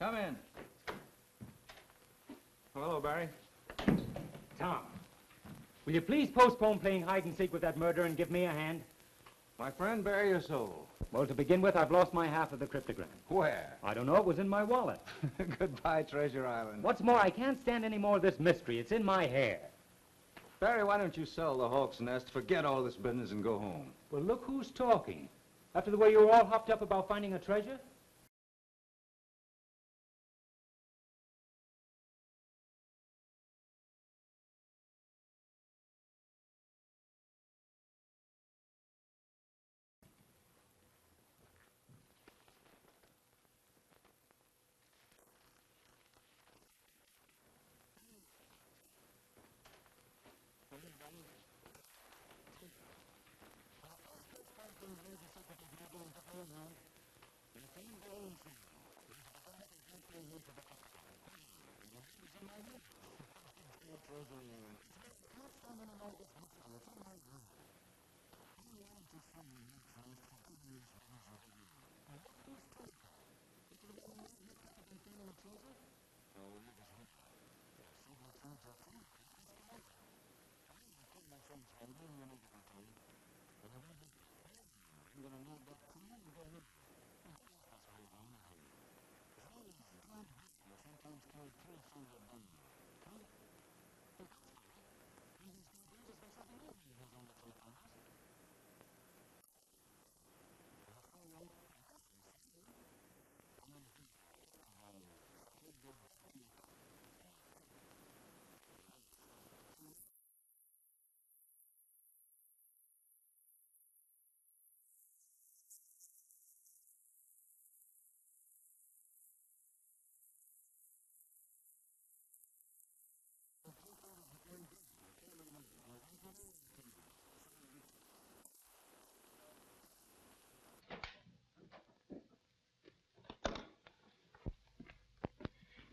Come in. Hello, Barry. Tom, will you please postpone playing hide and seek with that murderer and give me a hand? My friend, bare your soul. Well, to begin with, I've lost my half of the cryptogram. Where? I don't know. It was in my wallet. Goodbye, Treasure Island. What's more, I can't stand any more of this mystery. It's in my hair. Barry, why don't you sell the Hawk's Nest, forget all this business, and go home? Well, look who's talking. After the way you were all hopped up about finding a treasure?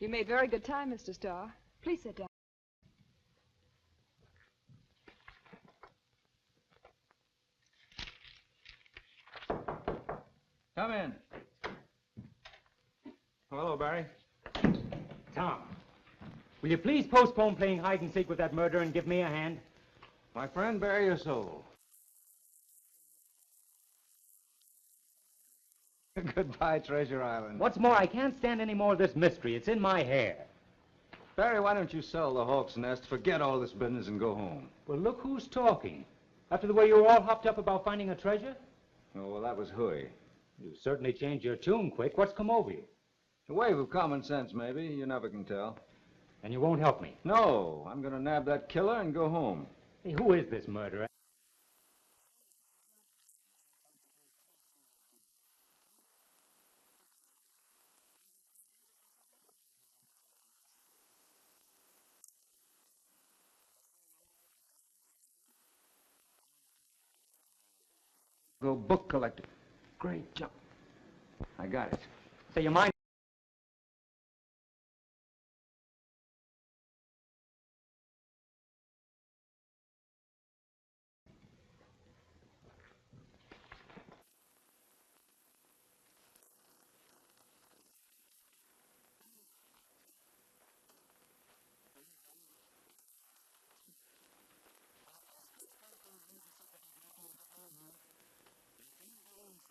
You made very good time, Mr. Starr. Please sit down. Come in. Hello, Barry. Tom, will you please postpone playing hide and seek with that murderer and give me a hand? My friend, bare your soul. Goodbye, Treasure Island. What's more, I can't stand any more of this mystery. It's in my hair. Barry, why don't you sell the Hawk's Nest, forget all this business, and go home? Well, look who's talking. After the way you were all hopped up about finding a treasure? Oh, well, that was hooey. You certainly changed your tune quick. What's come over you? A wave of common sense, maybe. You never can tell. And you won't help me? No, I'm going to nab that killer and go home. Hey, who is this murderer? Go book collector. Great jump. I got it. Say, you mind?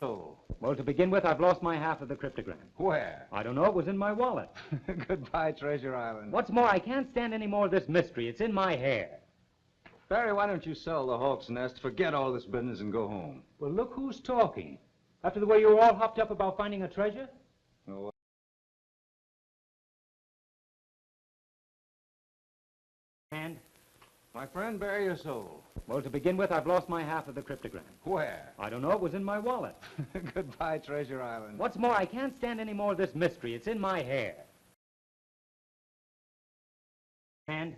Oh. Well, to begin with, I've lost my half of the cryptogram. Where? I don't know. It was in my wallet. Goodbye, Treasure Island. What's more, I can't stand any more of this mystery. It's in my hair. Barry, why don't you sell the Hawk's Nest, forget all this business, and go home? Well, look who's talking. After the way you were all hopped up about finding a treasure? Oh, And? my friend, bare your soul. Well, to begin with, I've lost my half of the cryptogram. Where? I don't know. It was in my wallet. Goodbye, Treasure Island. What's more, I can't stand any more of this mystery. It's in my hair. And?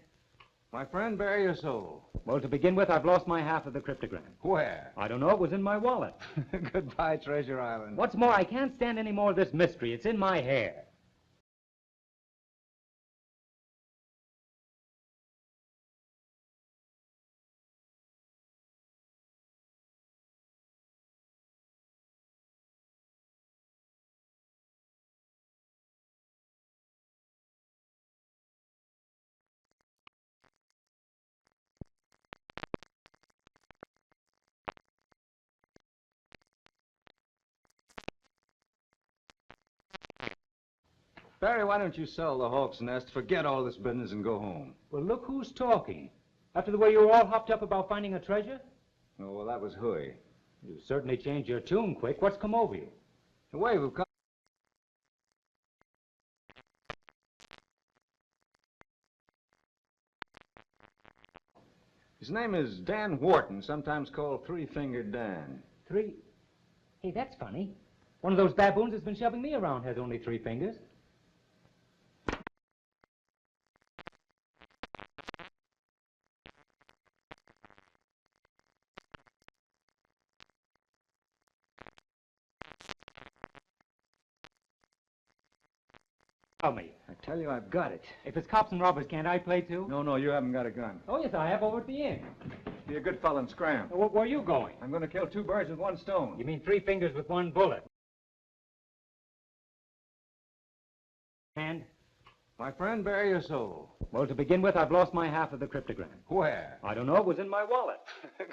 My friend, bare your soul. Well, to begin with, I've lost my half of the cryptogram. Where? I don't know. It was in my wallet. Goodbye, Treasure Island. What's more, I can't stand any more of this mystery. It's in my hair. Barry, why don't you sell the Hawk's Nest, forget all this business, and go home? Well, look who's talking. After the way you were all hopped up about finding a treasure? Oh, well, that was hooey. You certainly changed your tune quick. What's come over you? The way we've come... His name is Dan Wharton, sometimes called Three-Fingered Dan. Hey, that's funny. One of those baboons that's been shoving me around has only 3 fingers. Tell me. I tell you, I've got it. If it's cops and robbers, can't I play too? No, you haven't got a gun. Oh, yes, I have over at the inn. Be a good fella and scram. Where are you going? I'm going to kill 2 birds with 1 stone. You mean 3 fingers with 1 bullet? And? My friend, bare your soul. Well, to begin with, I've lost my half of the cryptogram. Where? I don't know. It was in my wallet.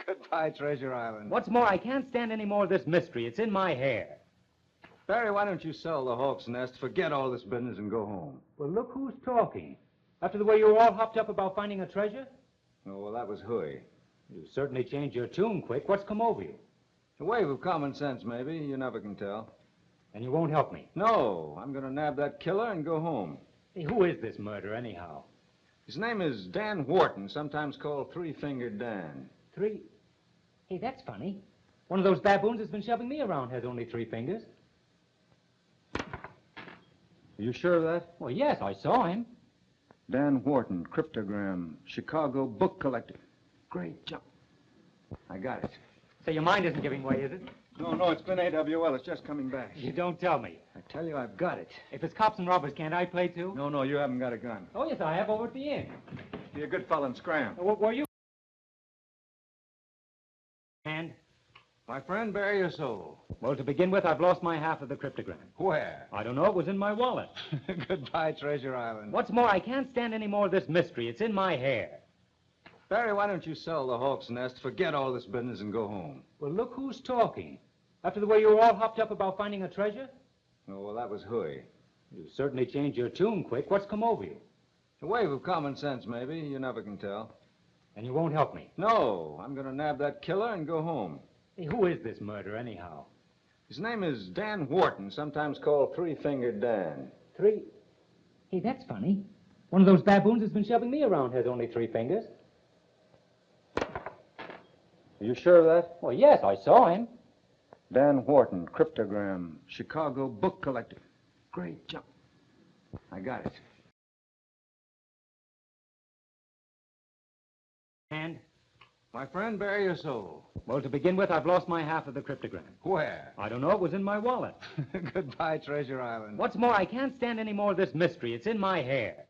Goodbye, Treasure Island. What's more, I can't stand any more of this mystery. It's in my hair. Barry, why don't you sell the Hawk's Nest, forget all this business, and go home? Well, look who's talking. After the way you were all hopped up about finding a treasure? Oh, well, that was hooey. You certainly changed your tune quick. What's come over you? A wave of common sense, maybe. You never can tell. And you won't help me? No, I'm going to nab that killer and go home. Hey, who is this murderer, anyhow? His name is Dan Wharton, sometimes called Three-Fingered Dan. Hey, that's funny. One of those baboons that's been shoving me around has only 3 fingers. Are you sure of that? Well, yes, I saw him. Dan Wharton, cryptogram, Chicago book collector. Great jump. I got it. So your mind isn't giving way, is it? No, it's been AWL. It's just coming back. You don't tell me. I tell you, I've got it. If it's cops and robbers, can't I play too? No, you haven't got a gun. Oh, yes, I have over at the inn. Be a good fella and scram. Where are you? And? My friend, bare your soul. Well, to begin with, I've lost my half of the cryptogram. Where? I don't know. It was in my wallet. Goodbye, Treasure Island. What's more, I can't stand any more of this mystery. It's in my hair. Barry, why don't you sell the Hawk's Nest, forget all this business, and go home? Well, look who's talking. After the way you were all hopped up about finding a treasure? Oh, well, that was hooey. You certainly changed your tune quick. What's come over you? A wave of common sense, maybe. You never can tell. And you won't help me? No, I'm going to nab that killer and go home. Hey, who is this murderer, anyhow? His name is Dan Wharton, sometimes called Three-Fingered Dan. Hey, that's funny. One of those baboons that's been shoving me around has only 3 fingers. Are you sure of that? Well, yes, I saw him. Dan Wharton, cryptogram, Chicago book collector. Great jump. I got it. And? My friend, bare your soul. Well, to begin with, I've lost my half of the cryptogram. Where? I don't know. It was in my wallet. Goodbye, Treasure Island. What's more, I can't stand any more of this mystery. It's in my hair.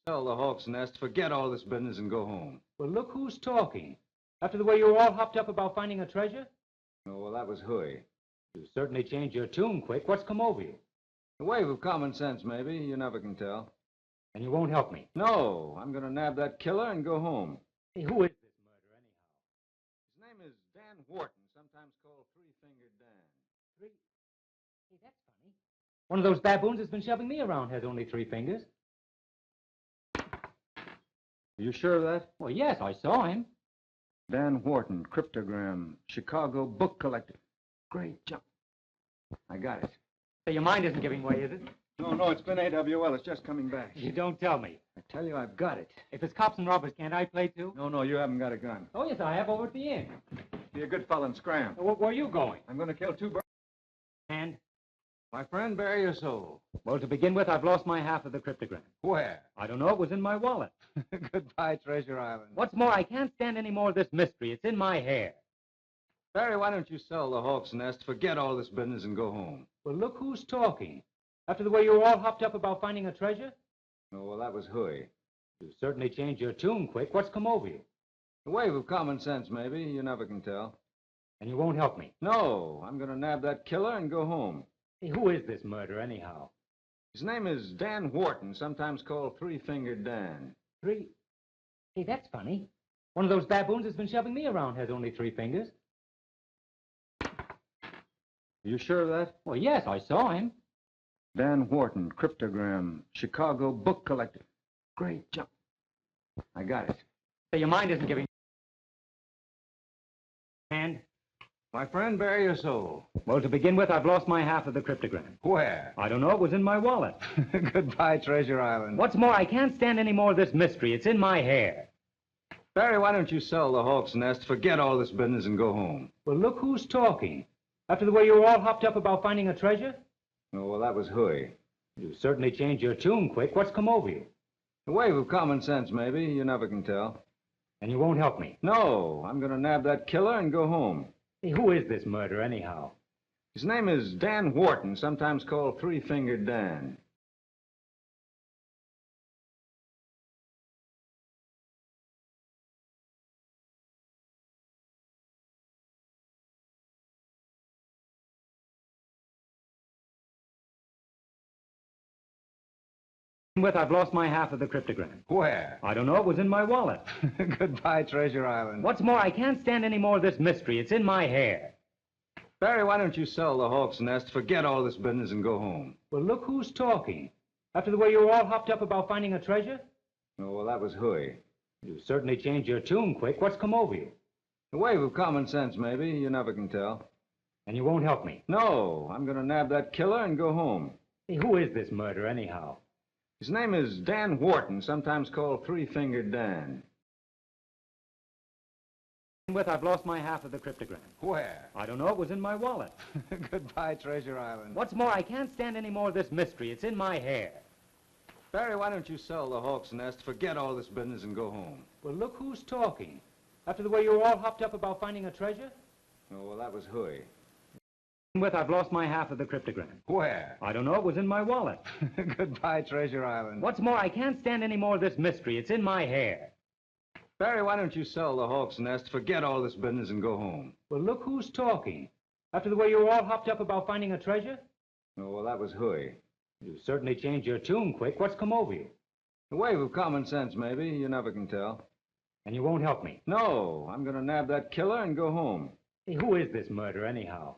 Sell the Hawk's Nest, forget all this business, and go home. Well, look who's talking. After the way you were all hopped up about finding a treasure? Oh, well, that was hooey. You certainly changed your tune quick. What's come over you? A wave of common sense, maybe. You never can tell. And you won't help me? No, I'm going to nab that killer and go home. Hey, who is this murderer, anyhow? His name is Dan Wharton, sometimes called Three-Fingered Dan. Hey, that's funny. One of those baboons that's been shoving me around has only 3 fingers. Are you sure of that? Well, yes, I saw him. Dan Wharton, cryptogram, Chicago book collector. Great jump. I got it. So your mind isn't giving way, is it? No, it's been AWL. It's just coming back. You don't tell me. I tell you, I've got it. If it's cops and robbers, can't I play too? No, you haven't got a gun. Oh, yes, I have over at the inn. Be a good fella and scram. Where are you going? I'm going to kill 2 birds. And? My friend, bare your soul. Well, to begin with, I've lost my half of the cryptogram. Where? I don't know. It was in my wallet. Goodbye, Treasure Island. What's more, I can't stand any more of this mystery. It's in my hair. Barry, why don't you sell the Hawk's Nest, forget all this business, and go home? Well, look who's talking. After the way you were all hopped up about finding a treasure? Oh, well, that was hooey. You certainly changed your tune quick. What's come over you? A wave of common sense, maybe. You never can tell. And you won't help me? No, I'm going to nab that killer and go home. Hey, who is this murderer, anyhow? His name is Dan Wharton, sometimes called Three-Fingered Dan. Hey, that's funny. One of those baboons that's been shoving me around has only 3 fingers. Are you sure of that? Well, yes, I saw him. Dan Wharton, cryptogram, Chicago book collector. Great job. I got it. Say, your mind isn't giving... Hand? My friend, bare your soul. Well, to begin with, I've lost my half of the cryptogram. Where? I don't know. It was in my wallet. Goodbye, Treasure Island. What's more, I can't stand any more of this mystery. It's in my hair. Barry, why don't you sell the Hawk's Nest, forget all this business, and go home? Well, look who's talking. After the way you were all hopped up about finding a treasure? Oh, well, that was hooey. You certainly changed your tune quick. What's come over you? A wave of common sense, maybe. You never can tell. And you won't help me? No, I'm going to nab that killer and go home. Hey, who is this murderer, anyhow? His name is Dan Wharton, sometimes called Three-Fingered Dan. I've lost my half of the cryptogram. Where? I don't know. It was in my wallet. Goodbye, Treasure Island. What's more, I can't stand any more of this mystery. It's in my hair. Barry, why don't you sell the Hawk's Nest, forget all this business, and go home? Well, look who's talking. After the way you were all hopped up about finding a treasure? Oh, well, that was hooey. You certainly changed your tune quick. What's come over you? A wave of common sense, maybe. You never can tell. And you won't help me? No, I'm going to nab that killer and go home. Hey, who is this murderer, anyhow? His name is Dan Wharton, sometimes called Three-Fingered Dan. I've lost my half of the cryptogram. Where? I don't know. It was in my wallet. Goodbye, Treasure Island. What's more, I can't stand any more of this mystery. It's in my hair. Barry, why don't you sell the Hawk's Nest, forget all this business, and go home? Well, look who's talking. After the way you were all hopped up about finding a treasure? Oh, well, that was hooey. I've lost my half of the cryptogram. Where? I don't know. It was in my wallet. Goodbye, Treasure Island. What's more, I can't stand any more of this mystery. It's in my hair. Barry, why don't you sell the Hawk's Nest, forget all this business, and go home? Well, look who's talking. After the way you were all hopped up about finding a treasure? Oh, well, that was hooey. You certainly changed your tune quick. What's come over you? A wave of common sense, maybe. You never can tell. And you won't help me? No, I'm going to nab that killer and go home. Hey, who is this murderer, anyhow?